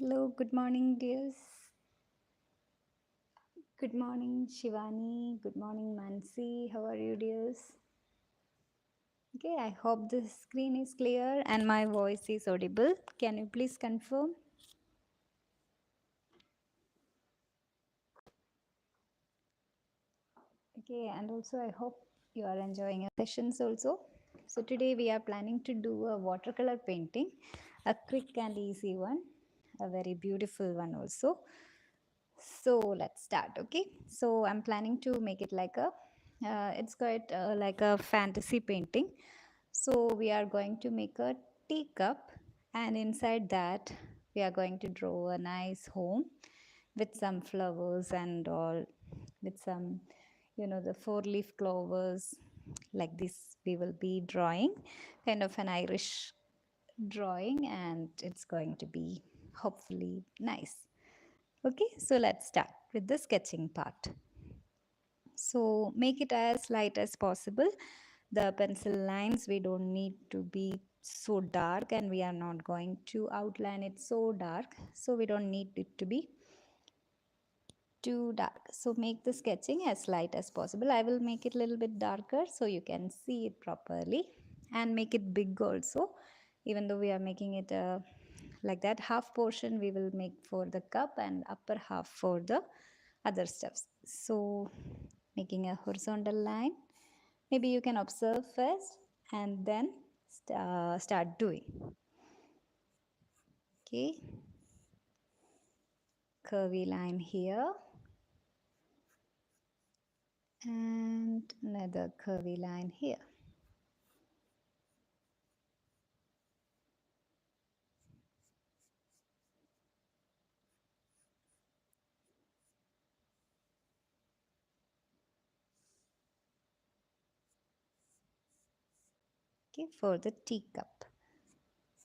Hello, good morning, dears. Good morning, Shivani. Good morning, Mansi. How are you, dears? Okay, I hope the screen is clear and my voice is audible. Can you please confirm? Okay, and also I hope you are enjoying your sessions also. So today we are planning to do a watercolor painting, a quick and easy one, a very beautiful one also. So let's start. Okay, so I'm planning to make it like a it's quite like a fantasy painting. So we are going to make a teacup, and inside that we are going to draw a nice home with some flowers and all, with some, the four-leaf clovers. Like this we will be drawing kind of an Irish drawing, and it's going to be hopefully nice. Okay, so let's start with the sketching part. So make it as light as possible. The pencil lines, we don't need to be so dark, and we are not going to outline it so dark. So we don't need it to be too dark. So make the sketching as light as possible. I will make it a little bit darker so you can see it properly, and make it big also. Even though we are making it like that, half portion we will make for the cup and upper half for the other stuffs. So making a horizontal line, maybe you can observe first and then start doing. Okay, curvy line here and another curvy line here. Okay, for the teacup.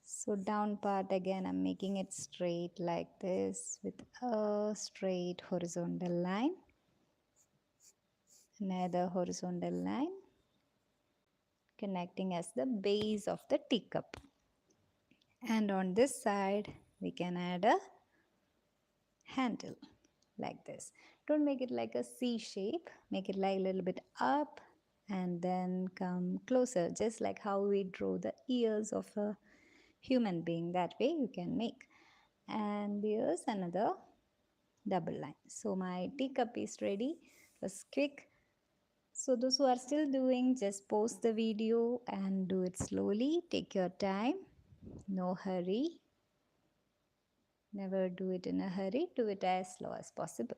So down part again, I'm making it straight like this with a straight horizontal line, another horizontal line connecting as the base of the teacup. And on this side, we can add a handle like this. Don't make it like a C shape, make it like a little bit up and then come closer, just like how we draw the ears of a human being. That way you can make. And here's another double line. So my teacup is ready. It was quick. So those who are still doing, just pause the video and do it slowly. Take your time. No hurry. Never do it in a hurry. Do it as slow as possible.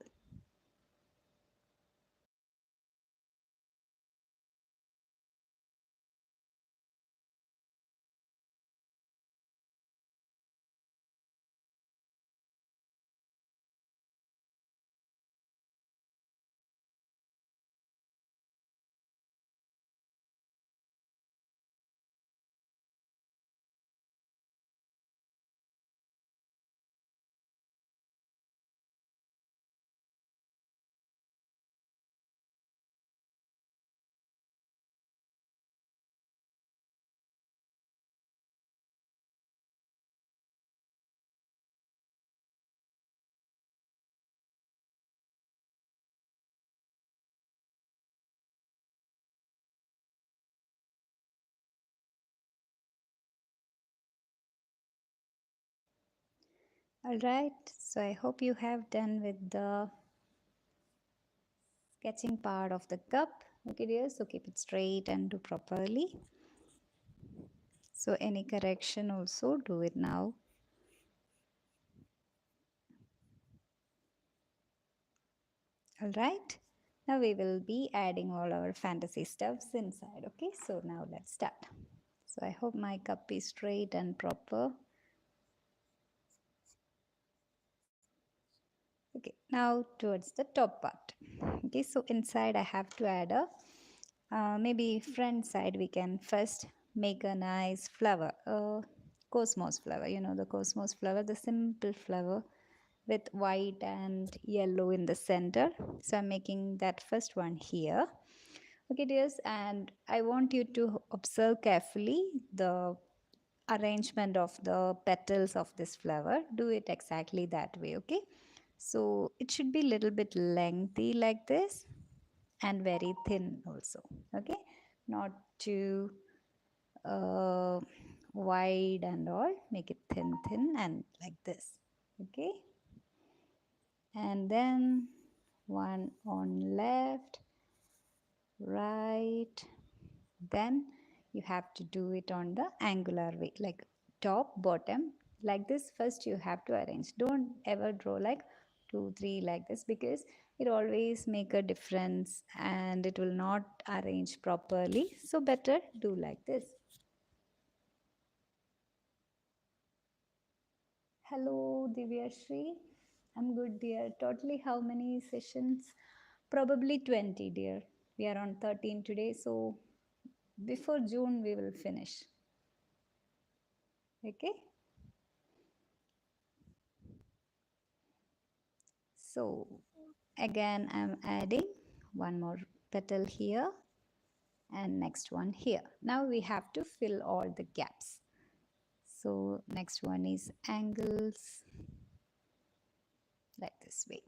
Alright, so I hope you have done with the sketching part of the cup. Okay dear, so keep it straight and do properly. So any correction also do it now. Alright, now we will be adding all our fantasy stuffs inside. Okay, so now let's start. So I hope my cup is straight and proper. Okay, now towards the top part. Okay, so inside I have to add a maybe front side. We can first make a nice flower, a cosmos flower. You know the cosmos flower, the simple flower with white and yellow in the center. So I'm making that first one here. Okay dears, and I want you to observe carefully the arrangement of the petals of this flower, do it exactly that way, okay? So it should be little bit lengthy like this and very thin also, okay? Not too uh, wide and all. Make it thin and like this, okay? And then one on left, right, then you have to do it on the angular way, like top bottom like this. First you have to arrange, don't ever draw like 2 3 like this, because it always make a difference and it will not arrange properly, so better do like this. Hello Divyashri, I'm good dear. Totally how many sessions? Probably 20 dear. We are on 13 today, so before June we will finish. Okay. So again I'm adding one more petal here and next one here. Now we have to fill all the gaps. So next one is angles like this way.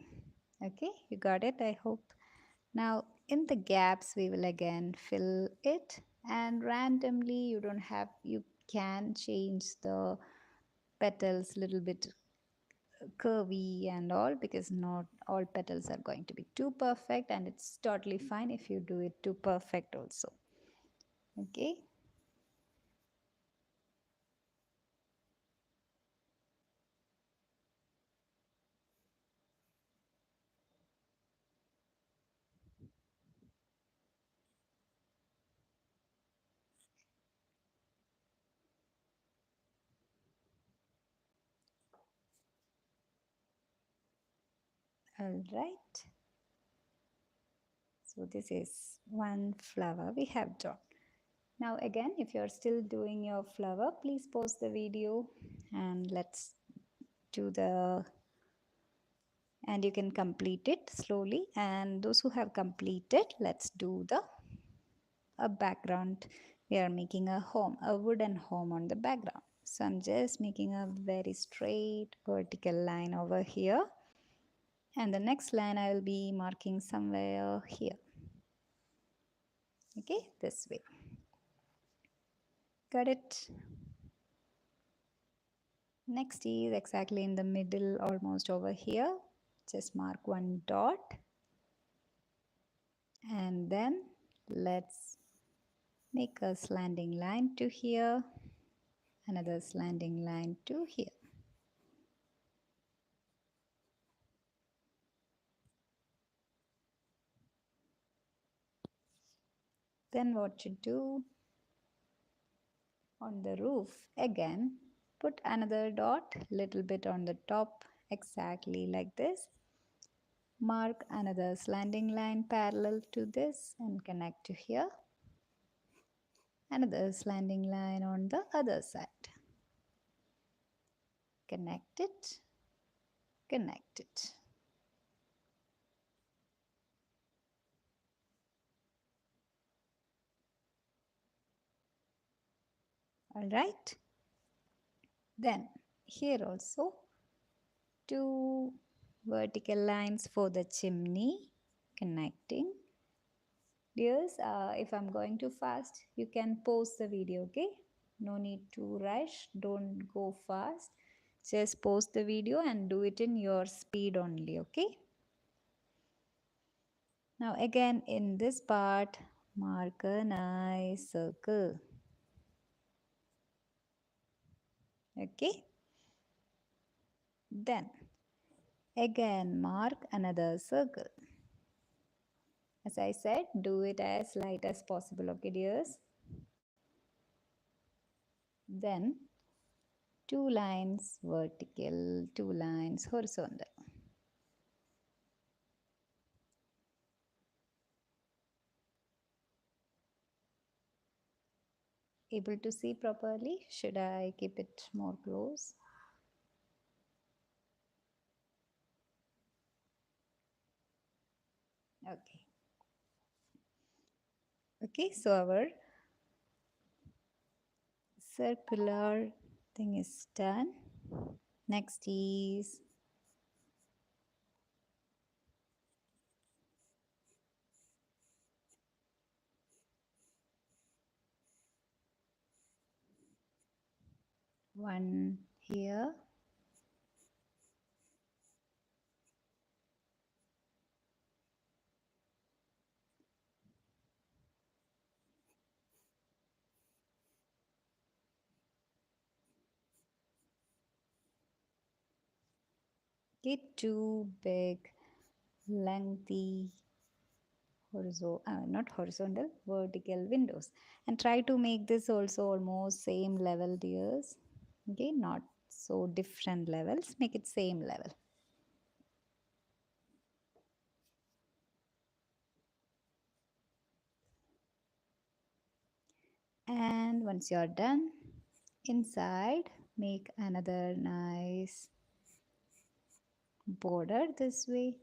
Okay, you got it, I hope. Now in the gaps we will again fill it, and randomly you can change the petals little bit curvy and all, because not all petals are going to be too perfect, and it's totally fine if you do it too perfect also. Okay. All right. So this is one flower we have drawn. Now again, if you're still doing your flower, please pause the video and let's do the, and you can complete it slowly. And those who have completed, let's do the a background. We are making a home, a wooden home on the background. So I'm just making a very straight vertical line over here, and the next line I will be marking somewhere here. Okay, this way. Got it? Next is exactly in the middle, almost over here. Just mark one dot, and then let's make a slanting line to here, another slanting line to here. Then what you do on the roof, again put another dot little bit on the top, exactly like this. Mark another slanting line parallel to this and connect to here. Another slanting line on the other side. Connect it, connect it. All right. Then here also two vertical lines for the chimney connecting. Dears, if I'm going too fast, you can pause the video, okay? No need to rush, don't go fast. Just pause the video and do it in your speed only, okay? Now again in this part, mark a nice circle. Okay? Then again mark another circle. As I said, do it as light as possible, okay dears? Then two lines vertical, two lines horizontal. Able to see properly? Should I keep it more close? Okay. Okay, so our circular thing is done. Next is one here. Get two big, lengthy, horizontal, not horizontal, vertical windows. And try to make this also almost same level, dears. Okay, not so different levels. Make it same level. And once you're done, inside, make another nice border this way.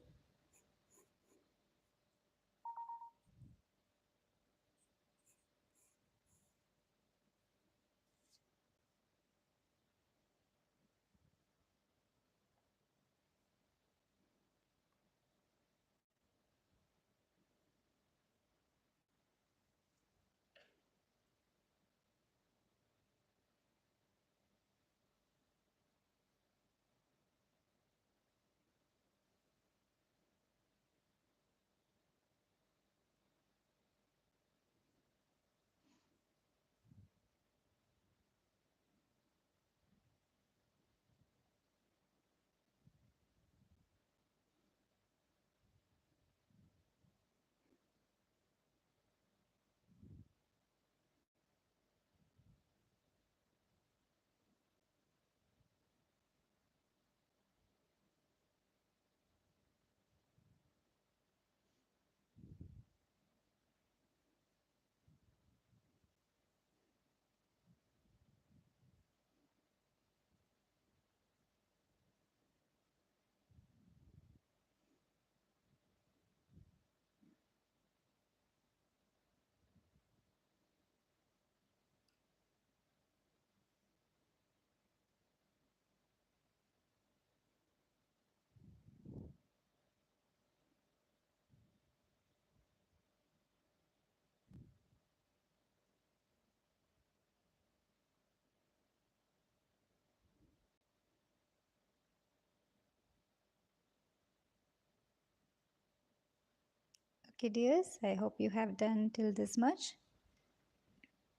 Okay, dears, I hope you have done till this much.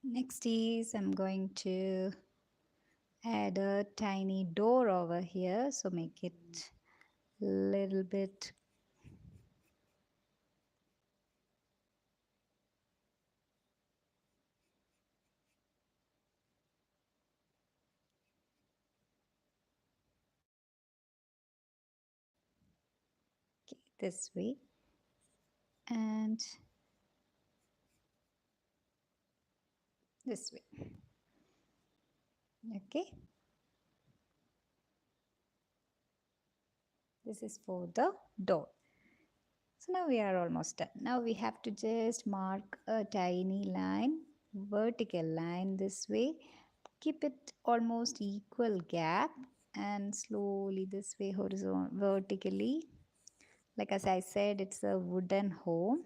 Next is I'm going to add a tiny door over here. So make it little bit this way. And this way. Okay. This is for the door. So now we are almost done. Now we have to just mark a tiny line, vertical line this way. Keep it almost equal gap and slowly this way horizontal vertically. Like as I said, it's a wooden home.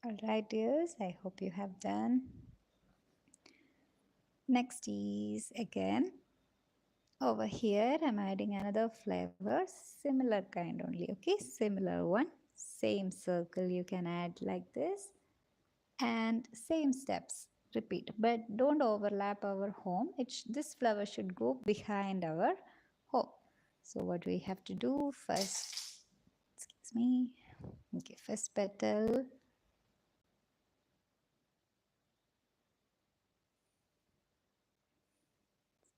All right, dears, I hope you have done. Next is again over here, I'm adding another flavor, similar kind only, okay? Similar one, same circle you can add like this and same steps. Repeat, but don't overlap our home. This flower should go behind our home. So what we have to do first, excuse me, okay, first petal,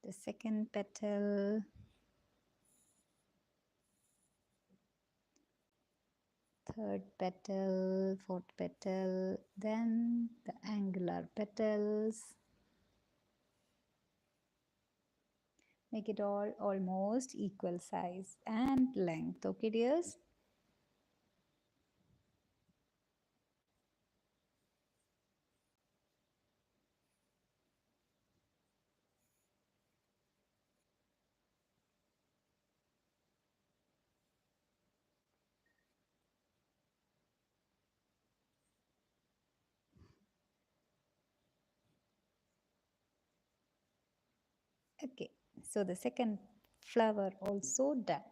the second petal, third petal, fourth petal, then the angular petals. Make it all almost equal size and length. Okay, dears? Okay, so the second flower also done.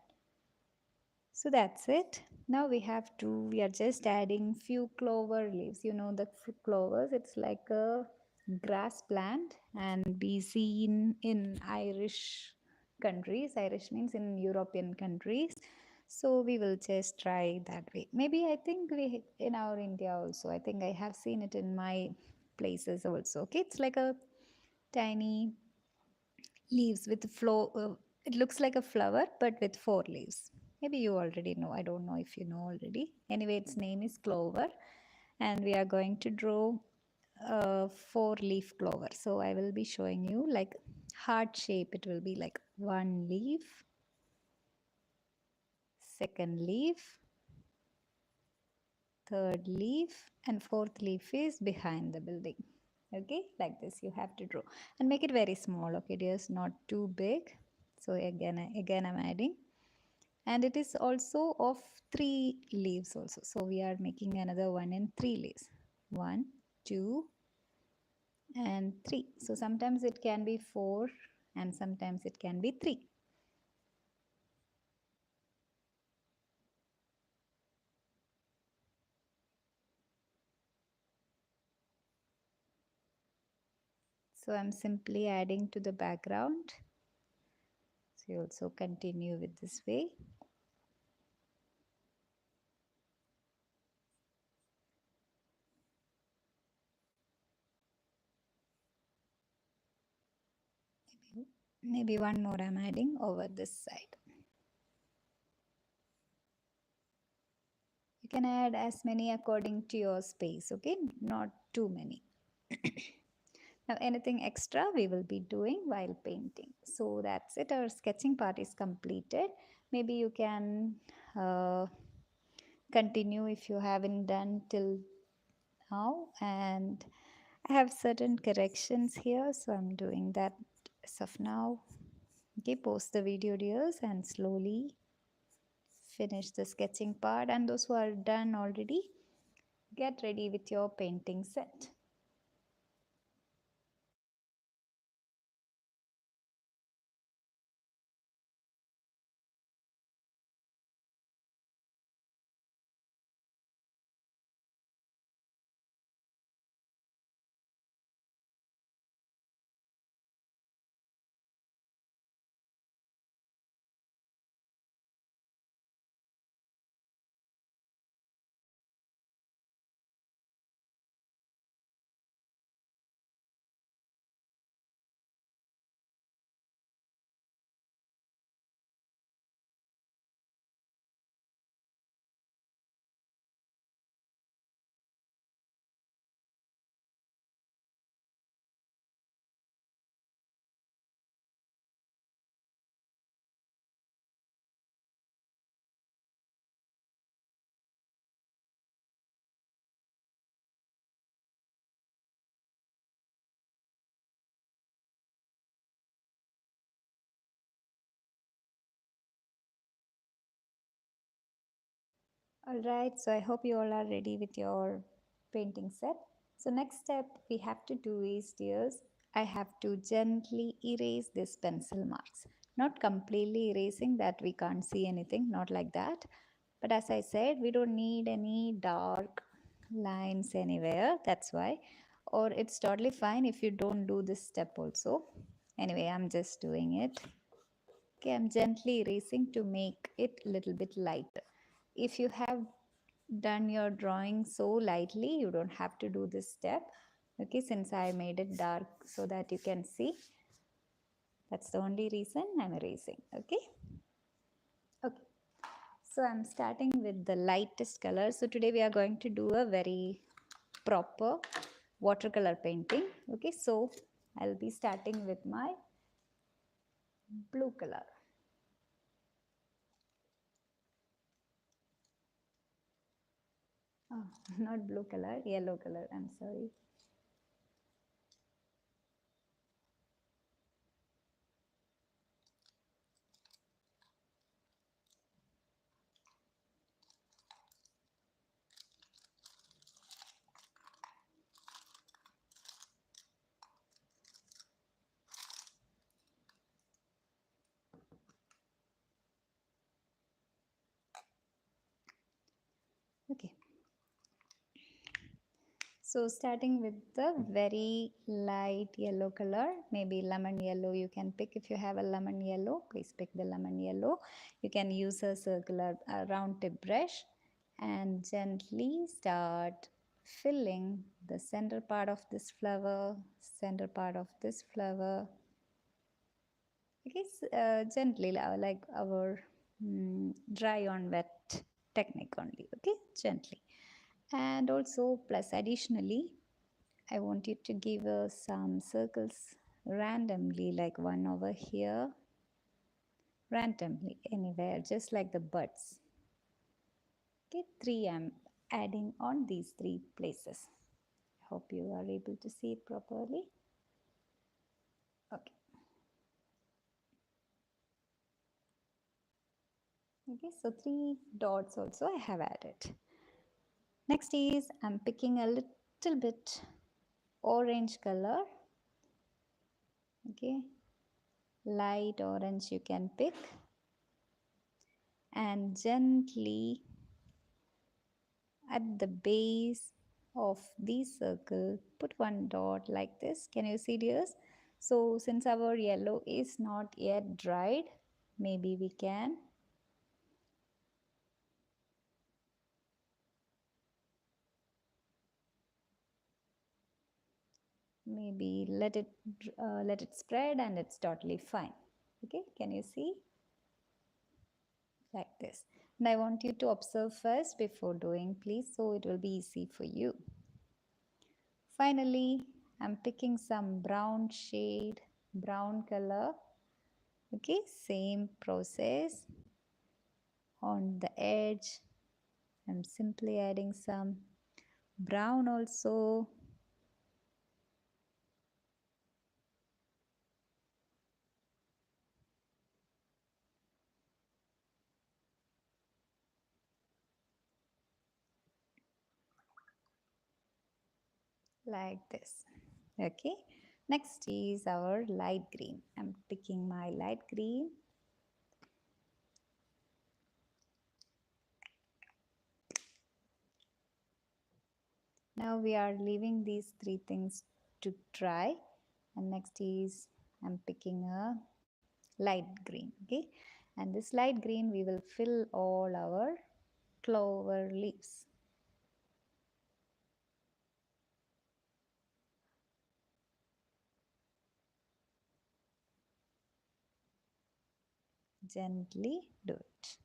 So that's it. Now we are just adding few clover leaves. You know the clovers, it's like a grass plant and be seen in Irish countries. Irish means in European countries. So we will just try that way. Maybe I think we in our India also. I think I have seen it in my places also. Okay, it's like a tiny leaves with it looks like a flower but with four leaves. Maybe you already know. I don't know if you know already. Anyway, its name is clover and we are going to draw a four leaf clover. So I will be showing you like heart shape. It will be like one leaf, second leaf, third leaf, and fourth leaf is behind the building. Okay, like this you have to draw and make it very small. Okay, dears, not too big. So again I'm adding, and it is also of three leaves also. So we are making another one in three leaves. One, two, and three. So sometimes it can be four and sometimes it can be three. So I'm simply adding to the background. So you also continue with this way. Maybe one more I'm adding over this side. You can add as many according to your space, okay? Not too many. Now anything extra we will be doing while painting. So that's it. Our sketching part is completed. Maybe you can continue if you haven't done till now. And I have certain corrections here. So I'm doing that as of now. Okay, pause the video, dears, and slowly finish the sketching part. And those who are done already, get ready with your painting set. All right, so I hope you all are ready with your painting set. So next step we have to do is, dears, I have to gently erase this pencil marks. Not completely erasing that we can't see anything, not like that. But as I said, we don't need any dark lines anywhere. That's why. Or it's totally fine if you don't do this step also. Anyway, I'm just doing it. Okay, I'm gently erasing to make it a little bit lighter. If you have done your drawing so lightly, you don't have to do this step. Okay, since I made it dark so that you can see. That's the only reason I'm erasing. Okay. Okay. So I'm starting with the lightest color. So today we are going to do a very proper watercolor painting. Okay, so I'll be starting with my blue color. Oh, not blue color, yellow color. I'm sorry. Okay. So starting with the very light yellow color, maybe lemon yellow you can pick. If you have a lemon yellow, please pick the lemon yellow. You can use a circular round tip brush and gently start filling the center part of this flower, center part of this flower. Okay, gently like our dry on wet technique only. Okay, gently. And also plus additionally, I want you to give some circles randomly, like one over here, randomly anywhere, just like the buds. Okay, 3 I'm adding on these 3 places. I hope you are able to see it properly. Okay. Okay, so 3 dots also I have added. Next is I'm picking a little bit orange color. Okay, light orange you can pick, and gently at the base of the circle put one dot like this. Can you see, dears? So since our yellow is not yet dried, maybe we can maybe let it spread, and it's totally fine. Okay, can you see? Like this. And I want you to observe first before doing, please, so it will be easy for you. Finally, I'm picking some brown shade, brown color. Okay, same process. On the edge, I'm simply adding some brown also. Like this. Okay, next is our light green. I'm picking my light green. Now we are leaving these 3 things to dry, and next is I'm picking a light green. Okay, and this light green we will fill all our clover leaves. Gently do it.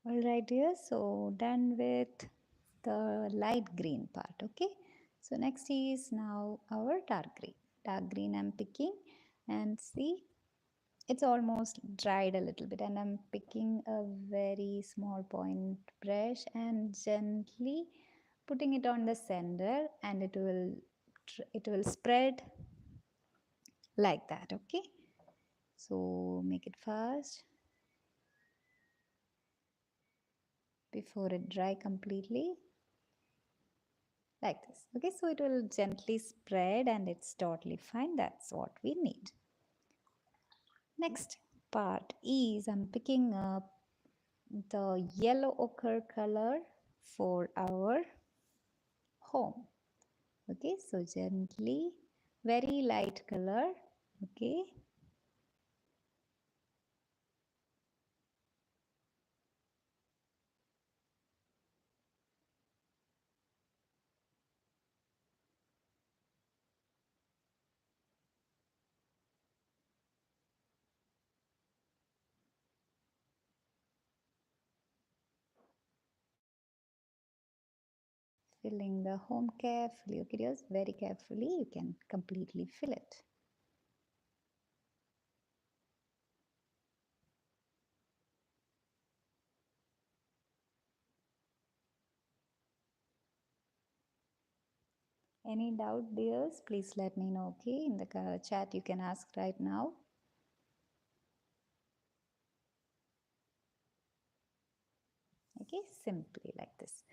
All right, dear. So done with the light green part. Okay. So next is now our dark green. Dark green I'm picking, and see, it's almost dried a little bit, and I'm picking a very small point brush and gently putting it on the center, and it will spread like that. Okay. So make it fast before it dry completely, like this. Okay, so it will gently spread and it's totally fine. That's what we need. Next part is I'm picking up the yellow ochre color for our home. Okay, so gently, very light color. Okay, filling the home carefully. Okay, dears, very carefully. You can completely fill it. Any doubt, dears? Please let me know. Okay, in the chat you can ask right now. Okay, simply like this.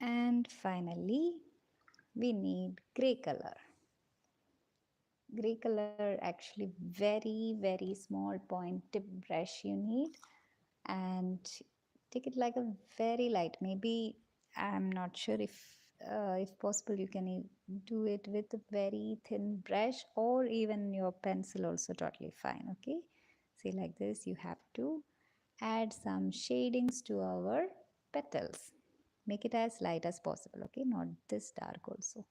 And finally, we need gray color. Gray color, actually very small point tip brush you need, and take it like a very light. Maybe I'm not sure if possible you can do it with a very thin brush, or even your pencil also totally fine. Okay, see, like this you have to add some shadings to our petals. Make it as light as possible. Okay, not this dark also.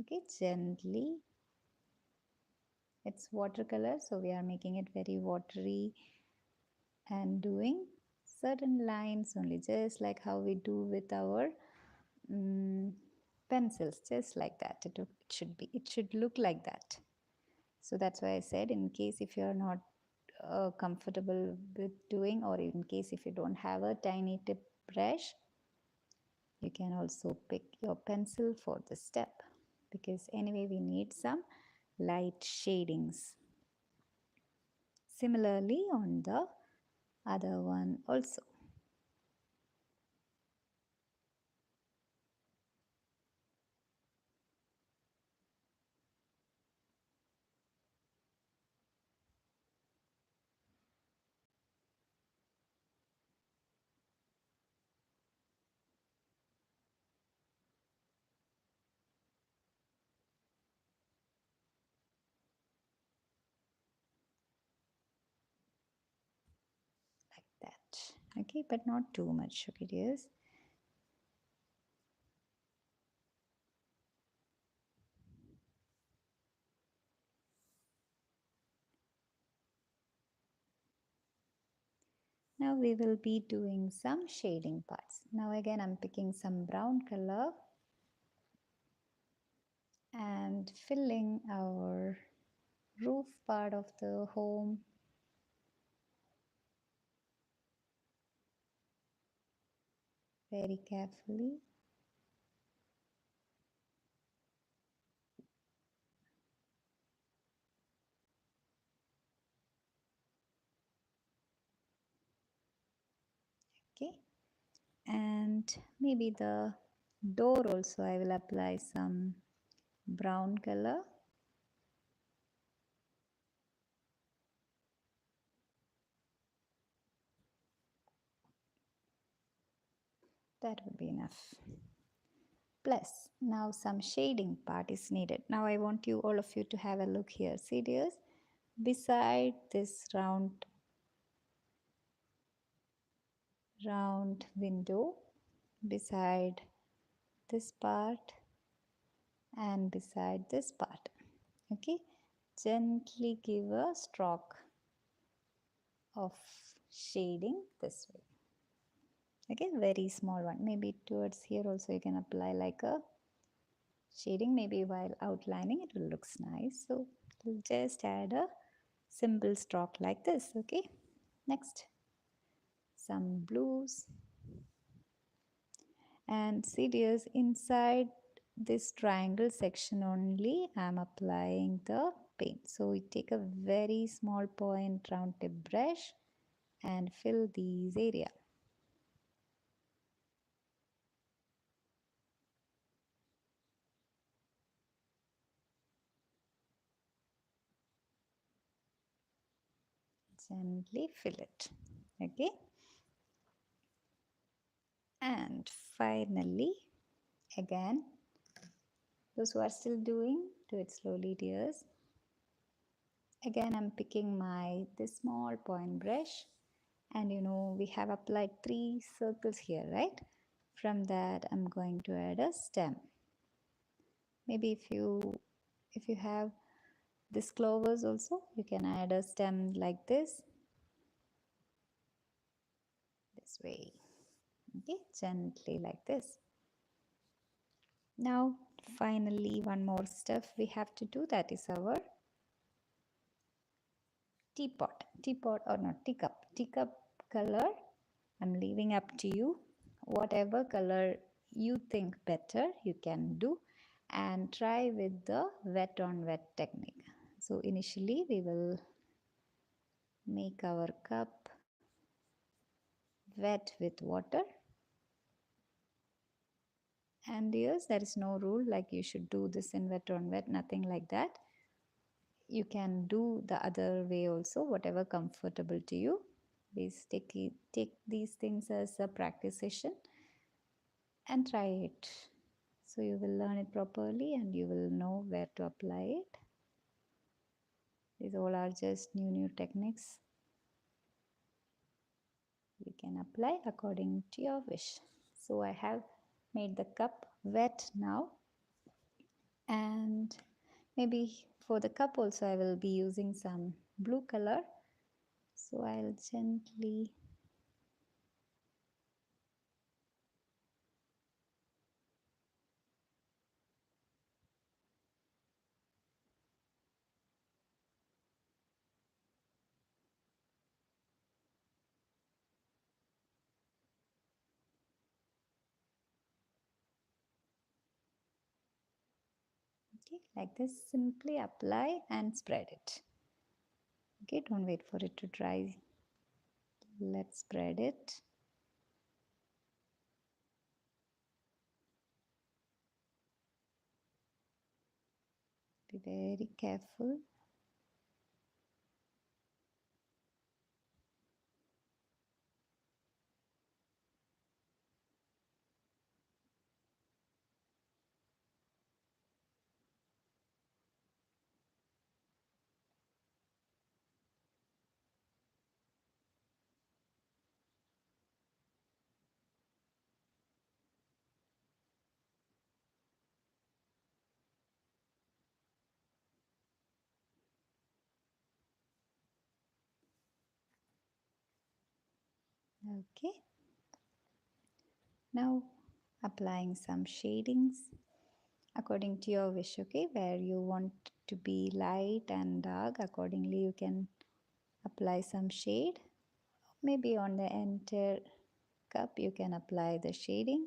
Okay, gently. It's watercolor, so we are making it very watery and doing certain lines only, just like how we do with our pencils, just like that. It should look like that. So that's why I said, in case if you're not comfortable with doing, or in case if you don't have a tiny tip brush, you can also pick your pencil for this step, because anyway we need some light shadings. Similarly on the other one also. Like that. Okay, but not too much. Okay, dears. Now we will be doing some shading parts. Now again I'm picking some brown color and filling our roof part of the home. Very carefully. Okay, and maybe the door also I will apply some brown color. That would be enough. Plus now some shading part is needed. Now I want you, all of you, to have a look here. See, dears, beside this round window, beside this part, and beside this part. Okay, gently give a stroke of shading this way. Okay, very small one. Maybe towards here also you can apply like a shading. Maybe while outlining it will looks nice. So just add a simple stroke like this. Okay, next some blues. And see dears, inside this triangle section only I'm applying the paint. So we take a very small point round tip brush and fill these area. Gently fill it. Okay, and finally, again, those who are still doing, do it slowly dears. Again I'm picking my this small point brush, and we have applied 3 circles here, right? From that I'm going to add a stem. Maybe if you have this clovers also, you can add a stem like this way. Okay, gently like this. Now finally one more stuff we have to do, that is our teapot or not, teacup color. I'm leaving up to you. Whatever color you think better, you can do, and try with the wet on wet technique. So initially we will make our cup wet with water. And yes, there is no rule like you should do this in wet on wet, nothing like that. You can do the other way also, whatever comfortable to you. Please take these things as a practice session and try it. So you will learn it properly and you will know where to apply it. These all are just new techniques. You can apply according to your wish. So I have made the cup wet now, and maybe for the cup also I will be using some blue color. So I'll gently okay, like this, simply apply and spread it. Okay, don't wait for it to dry. Let's spread it. Be very careful. Okay, now applying some shadings according to your wish. Okay, where you want to be light and dark, accordingly you can apply some shade. Maybe on the entire cup you can apply the shading.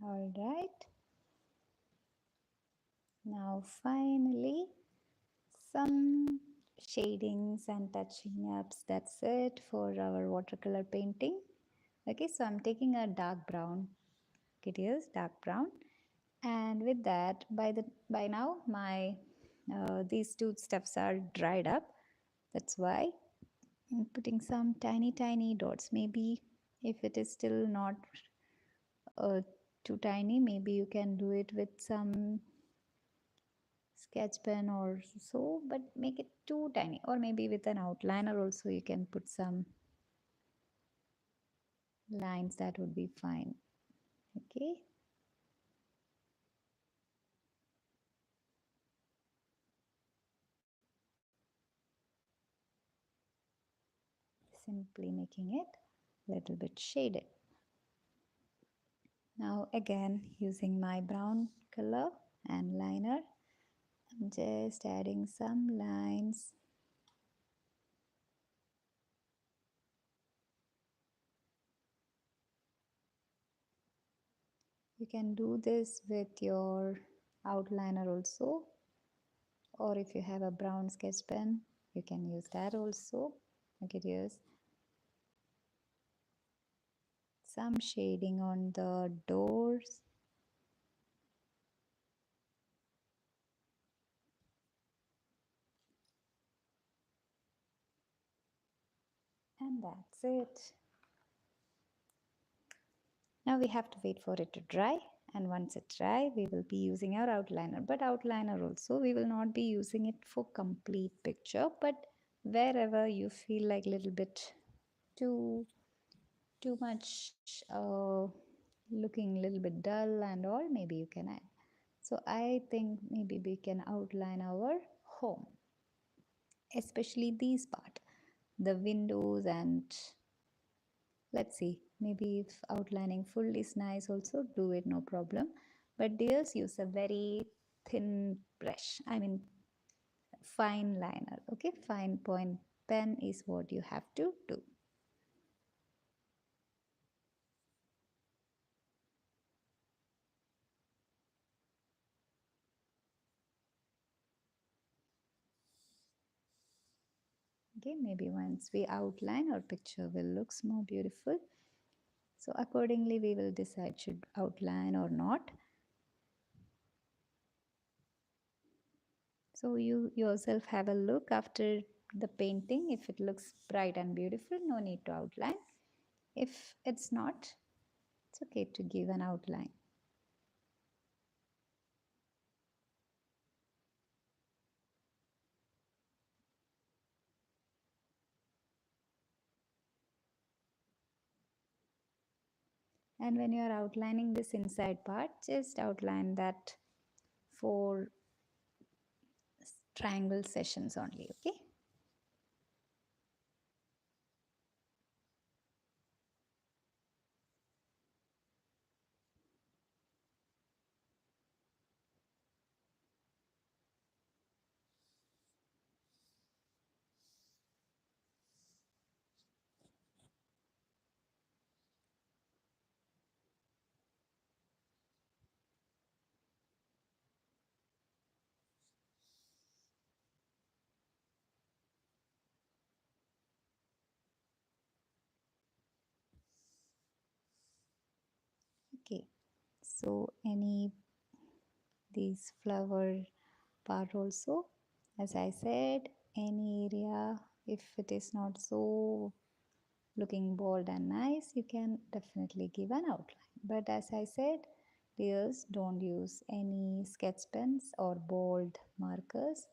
All right, now finally some shadings and touching ups. That's it for our watercolor painting. Okay, so I'm taking a dark brown. It is dark brown, and with that, by now my these two stuffs are dried up. That's why I'm putting some tiny dots. Maybe if it is still not uh, too tiny, maybe you can do it with some sketch pen or so, but make it too tiny, or maybe with an outliner also you can put some lines. That would be fine. Okay, simply making it a little bit shaded. Now again, using my brown color and liner, I'm just adding some lines. You can do this with your outliner also, or if you have a brown sketch pen, you can use that also. Okay, use some shading on the doors. And that's it. Now we have to wait for it to dry, and once it dry we will be using our outliner. But outliner also we will not be using it for complete picture, but wherever you feel like a little bit too much looking a little bit dull and all, maybe you can add. So I think maybe we can outline our home, especially these part, the windows, and let's see, maybe if outlining full is nice also, do it, no problem. But dears, use a very thin brush, I mean fine liner. Okay, fine point pen is what you have to do. Okay, maybe once we outline, our picture will look more beautiful. So accordingly we will decide should outline or not. So you yourself have a look after the painting. If it looks bright and beautiful, no need to outline. If it's not, it's okay to give an outline. And when you are outlining this inside part, just outline that 4 triangle sessions only, okay? Okay, so any these flower part also, as I said, any area, if it is not so looking bold and nice, you can definitely give an outline. But as I said, dears, don't use any sketch pens or bold markers.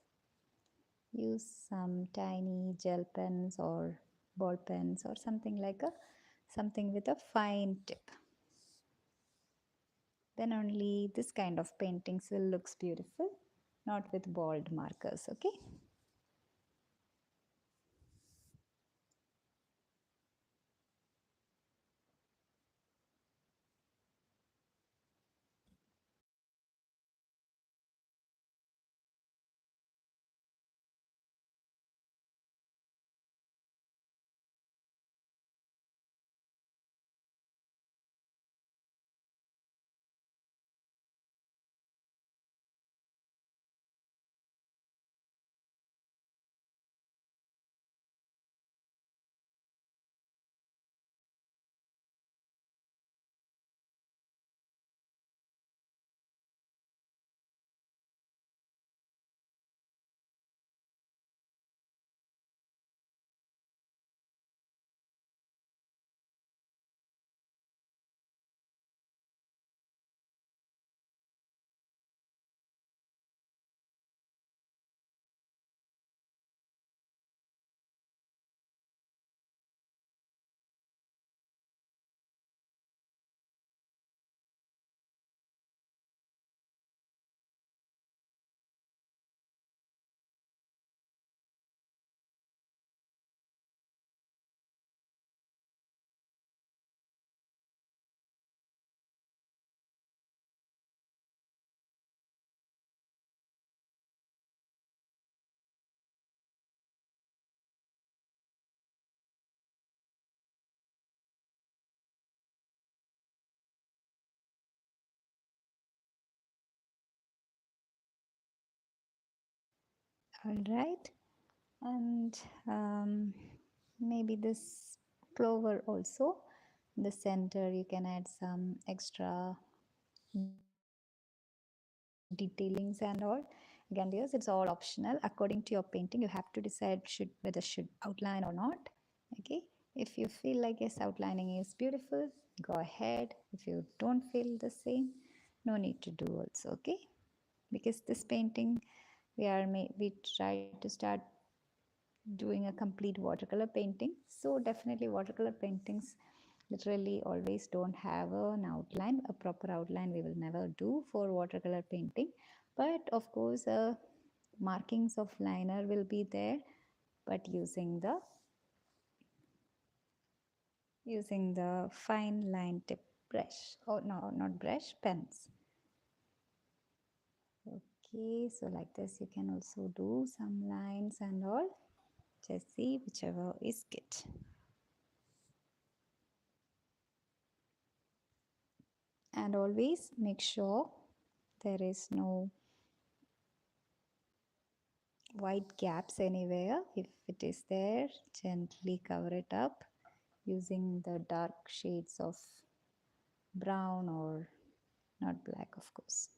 Use some tiny gel pens or ball pens or something like a something with a fine tip. Then only this kind of paintings will looks beautiful, not with bold markers. Okay. All right. And maybe this clover also, in the center you can add some extra detailings and all. Again, dears, it's all optional. According to your painting, you have to decide whether should outline or not. Okay. If you feel like yes, outlining is beautiful, go ahead. If you don't feel the same, no need to do also. Okay. Because this painting, we try to start doing a complete watercolor painting. So definitely watercolor paintings literally always don't have an outline, a proper outline we will never do for watercolor painting. But of course, markings of liner will be there, but using the fine line tip brush. Oh no, not brush, pens. Okay, so like this you can also do some lines and all. Just see whichever is good. And always make sure there is no white gaps anywhere. If it is there, gently cover it up using the dark shades of brown, or not black, of course.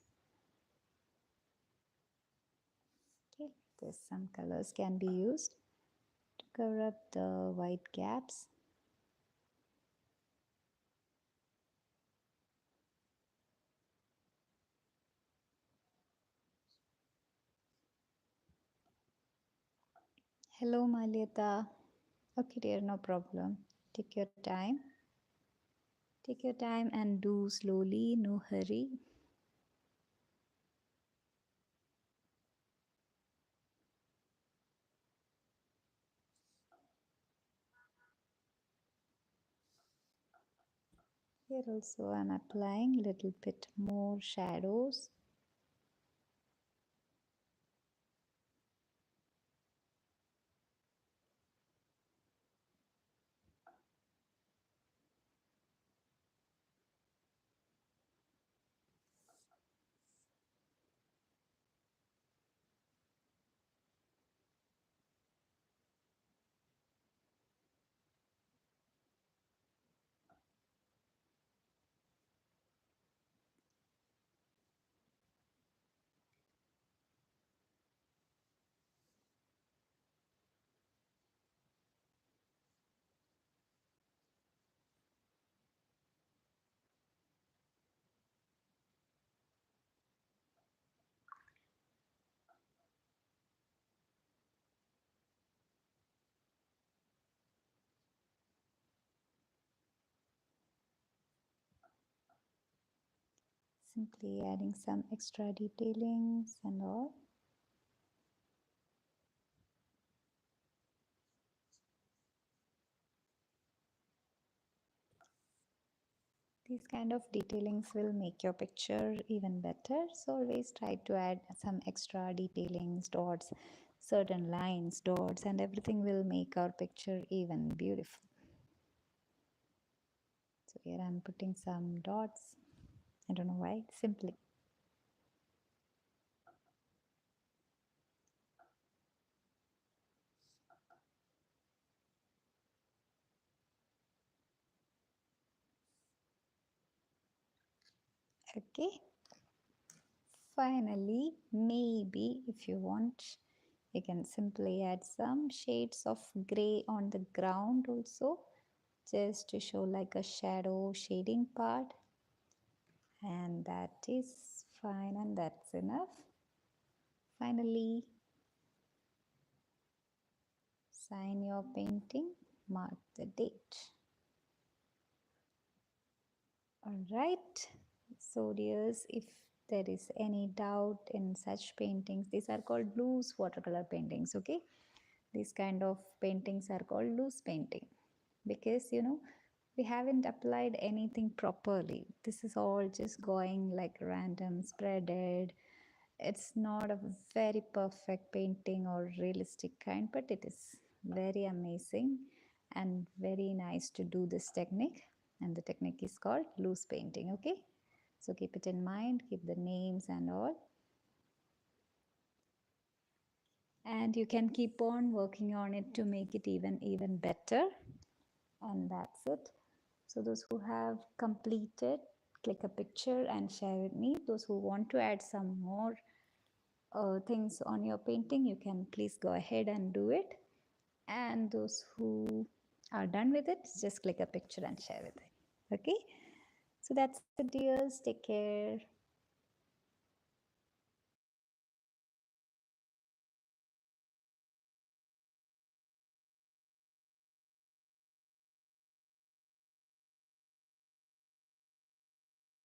Okay, there's some colors can be used to cover up the white gaps. Hello, Malyata. Okay, dear, no problem. Take your time. Take your time and do slowly, no hurry. Here also I'm applying little bit more shadows. Simply adding some extra detailings and all. These kind of detailings will make your picture even better. So always try to add some extra detailings, dots, certain lines, dots, and everything will make our picture even beautiful. So here I'm putting some dots. I don't know why, simply. Okay. Finally, maybe if you want, you can simply add some shades of gray on the ground also, just to show like a shadow shading part. And that is fine, and that's enough. Finally, sign your painting, mark the date. All right. So, dears, if there is any doubt in such paintings, these are called loose watercolor paintings. Okay, these kind of paintings are called loose painting because we haven't applied anything properly. This is all just going like random, spreaded. It's not a very perfect painting or realistic kind, but it is very amazing and very nice to do this technique. And the technique is called loose painting. Okay, so keep it in mind, keep the names and all. and you can keep on working on it to make it even better. And that's it. So those who have completed, click a picture and share with me. Those who want to add some more things on your painting, you can please go ahead and do it. And those who are done with it, just click a picture and share with me. Okay, so that's it, dears. Take care.